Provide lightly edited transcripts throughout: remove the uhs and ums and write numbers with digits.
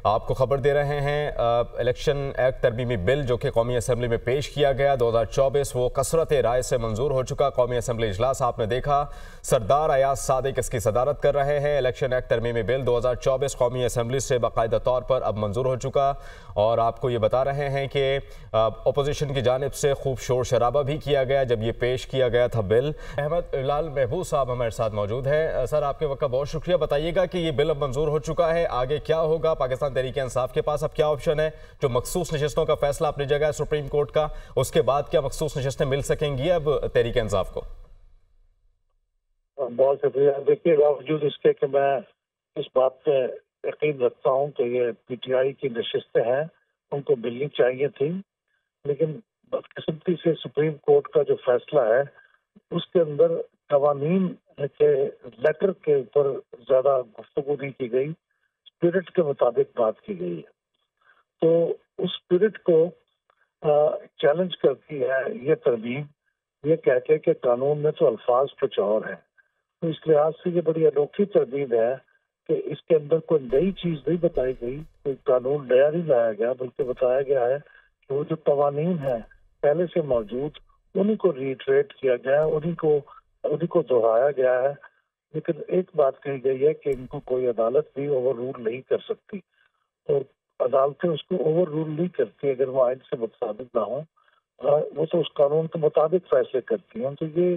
آپ کو خبر دے رہے ہیں الیکشن ایکٹ ترمیمی بل جو کہ قومی اسمبلی میں پیش کیا گیا 2024 وہ کثرت رائے سے منظور ہو چکا۔ قومی اسمبلی اجلاس آپ نے دیکھا، سردار ایاز صادق اس کی صدارت کر رہے ہیں۔ الیکشن ایکٹ ترمیمی بل 2024 قومی اسمبلی سے باقاعدہ طور پر اب منظور ہو چکا، اور آپ کو یہ بتا رہے ہیں کہ اپوزیشن کی جانب سے خوب شور شرابہ بھی کیا گیا جب یہ پیش کیا گیا تھا بل۔ احمد بلال محبوب صاحب ہمارے ساتھ موجود ہیں۔ سر، آپ کے وقت کا بہت شکریہ۔ بتائیے گا کہ یہ بل اب منظور ہو چکا ہے، آگے کیا ہوگا؟ پاکستان تحریک انصاف کے پاس اب کیا آپشن ہے؟ جو مخصوص نشستوں کا فیصلہ اپنی جگہ ہے سپریم کورٹ کا، اس کے بعد کیا مخصوص نشستیں مل سکیں گی اب تحریک انصاف کو؟ بہت شکریہ۔ دیکھیے، باوجود اس کے کہ میں اس بات پہ یقین رکھتا ہوں کہ یہ پی ٹی آئی کی نشستیں ہیں، ان کو ملنی چاہیے تھی، لیکن بدقسمتی سے سپریم کورٹ کا جو فیصلہ ہے اس کے اندر قوانین کے لیٹر کے اوپر زیادہ گفتگو نہیں کی گئی، اسپرٹ کے مطابق بات کی گئی ہے۔ تو اس اسپرٹ کو چیلنج کرتی ہے یہ ترمیم، یہ کہہ کے کہ قانون میں تو الفاظ کچھ اور ہیں۔ تو اس لحاظ سے یہ بڑی انوکھی ترمیم ہے کہ اس کے اندر کوئی نئی چیز نہیں بتائی گئی، کوئی قانون نیا نہیں لایا گیا، بلکہ بتایا گیا ہے کہ وہ جو قوانین ہیں پہلے سے موجود انہیں کو ریٹریٹ کیا گیا ہے، انہیں کو دہرایا گیا ہے۔ لیکن ایک بات کہی گئی ہے کہ ان کو کوئی عدالت بھی اوور رول نہیں کر سکتی، اور عدالتیں اس کو اوور رول نہیں کرتی اگر وہ آئین سے مطابق نہ ہوں، وہ تو اس قانون کے مطابق فیصلے کرتی ہیں۔ تو یہ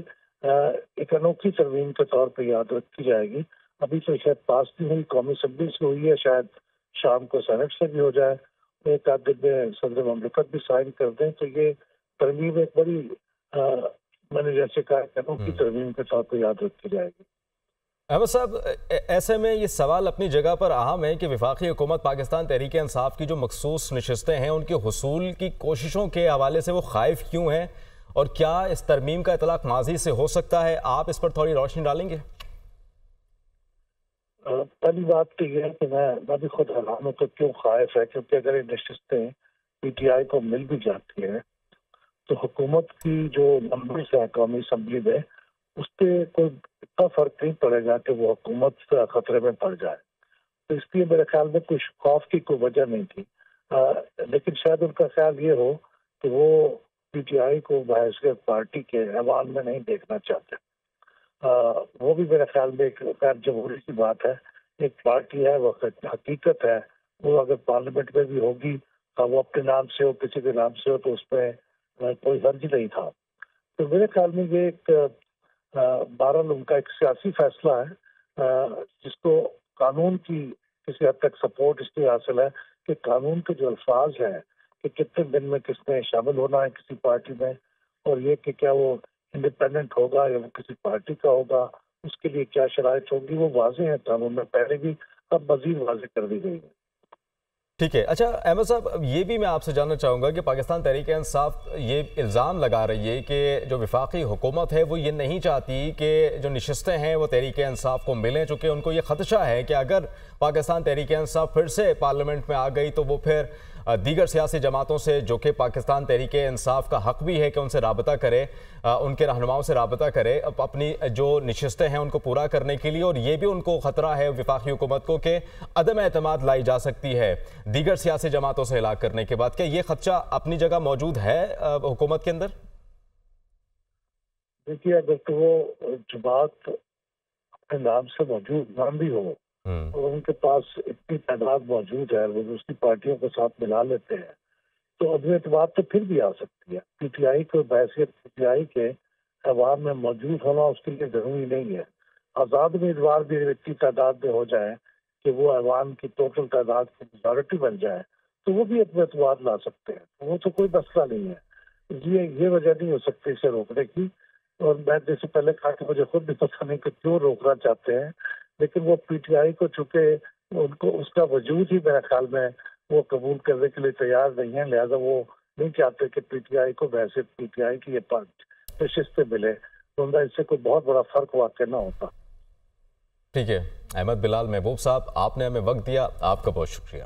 ایک انوکھی ترمیم کے طور پہ یاد رکھی جائے گی۔ ابھی تو شاید پاس نہیں ہوئی، قومی اسمبلی سے ہوئی ہے، شاید شام کو سینٹ سے بھی ہو جائے، ایک آدھ دن میں صدر مملکت بھی سائن کر دیں۔ تو یہ ترمیم ایک بڑی میں نے جیسے کہا انوکھی ترمیم کے طور پہ یاد رکھی جائے گی۔ احمد صاحب، ایسے میں یہ سوال اپنی جگہ پر اہم ہے کہ وفاقی حکومت پاکستان تحریک انصاف کی جو مخصوص نشستیں ہیں ان کے حصول کی کوششوں کے حوالے سے وہ خائف کیوں ہیں، اور کیا اس ترمیم کا اطلاق ماضی سے ہو سکتا ہے؟ آپ اس پر تھوڑی روشنی ڈالیں گے؟ پہلی بات تو یہ ہے کہ میں بھی خود حیران ہوں کہ کیوں خائف ہے، کیونکہ اگر یہ نشستیں پی ٹی آئی کو مل بھی جاتی ہیں تو حکومت کی جو نمبرز ہے قومی اسمبلی میں اس پہ کوئی اتنا فرق نہیں پڑے گا کہ وہ حکومت خطرے میں پڑ جائے۔ تو اس لیے میرے خیال میں کوئی خوف کی کوئی وجہ نہیں تھی، لیکن شاید ان کا خیال یہ ہو کہ وہ پی ٹی آئی کو بحیثیت پارٹی کے ایوان میں نہیں دیکھنا چاہتے۔ وہ بھی میرے خیال میں ایک غیر جمہوری کی بات ہے، ایک پارٹی ہے، وہ حقیقت ہے، وہ اگر پارلیمنٹ میں بھی ہوگی وہ اپنے نام سے ہو کسی کے نام سے ہو تو اس پہ کوئی حرج نہیں تھا۔ تو میرے خیال میں یہ ایک بہرحال ان کا ایک سیاسی فیصلہ ہے جس کو قانون کی کسی حد تک سپورٹ اس لیے حاصل ہے کہ قانون کے جو الفاظ ہیں کہ کتنے دن میں کس نے شامل ہونا ہے کسی پارٹی میں، اور یہ کہ کیا وہ انڈیپینڈنٹ ہوگا یا وہ کسی پارٹی کا ہوگا، اس کے لیے کیا شرائط ہوگی، وہ واضح ہے قانون میں پہلے بھی، اب مزید واضح کر دی گئی ہے۔ ٹھیک ہے۔ اچھا احمد صاحب، یہ بھی میں آپ سے جاننا چاہوں گا کہ پاکستان تحریک انصاف یہ الزام لگا رہی ہے کہ جو وفاقی حکومت ہے وہ یہ نہیں چاہتی کہ جو نشستیں ہیں وہ تحریک انصاف کو ملیں، چونکہ ان کو یہ خدشہ ہے کہ اگر پاکستان تحریک انصاف پھر سے پارلیمنٹ میں آ گئی تو وہ پھر دیگر سیاسی جماعتوں سے، جو کہ پاکستان تحریک انصاف کا حق بھی ہے کہ ان سے رابطہ کرے، ان کے رہنماؤں سے رابطہ کرے اپنی جو نشستیں ہیں ان کو پورا کرنے کے لیے، اور یہ بھی ان کو خطرہ ہے وفاقی حکومت کو کہ عدم اعتماد لائی جا سکتی ہے دیگر سیاسی جماعتوں سے ہلاک کرنے کے بعد۔ کیا یہ خدشہ اپنی جگہ موجود ہے حکومت کے اندر؟ دیکھیے، اگر تو وہ جماعت اپنے نام سے موجود نام بھی ہو اور ان کے پاس اتنی تعداد موجود ہے، وہ دوسری پارٹیوں کے ساتھ ملا لیتے ہیں، تو عدم اعتماد تو پھر بھی آ سکتی ہے۔ پی ٹی آئی کو بحیثیت پی ٹی آئی کے عوام میں موجود ہونا اس کے لیے ضروری نہیں ہے۔ آزاد امیدوار بھی اتنی تعداد میں ہو جائیں کہ وہ ایوان کی ٹوٹل تعداد کی میجورٹی بن جائے تو وہ بھی عدم اعتماد لا سکتے ہیں، وہ تو کوئی مسئلہ نہیں ہے۔ اس لیے یہ وجہ نہیں ہو سکتی اسے روکنے کی، اور میں جیسے پہلے کہا کہ مجھے خود بھی پتہ نہیں کہ کیوں روکنا چاہتے ہیں، لیکن وہ پی ٹی آئی کو چونکہ ان کو اس کا وجود ہی میرے خیال میں وہ قبول کرنے کے لیے تیار نہیں ہے، لہذا وہ نہیں چاہتے کہ پی ٹی آئی کو بحیثیت پی ٹی آئی کی یہ نشستیں ملے، تو اس سے کوئی بہت بڑا فرق واقع نہ ہوتا۔ ٹھیک ہے۔ احمد بلال محبوب صاحب، آپ نے ہمیں وقت دیا، آپ کا بہت شکریہ۔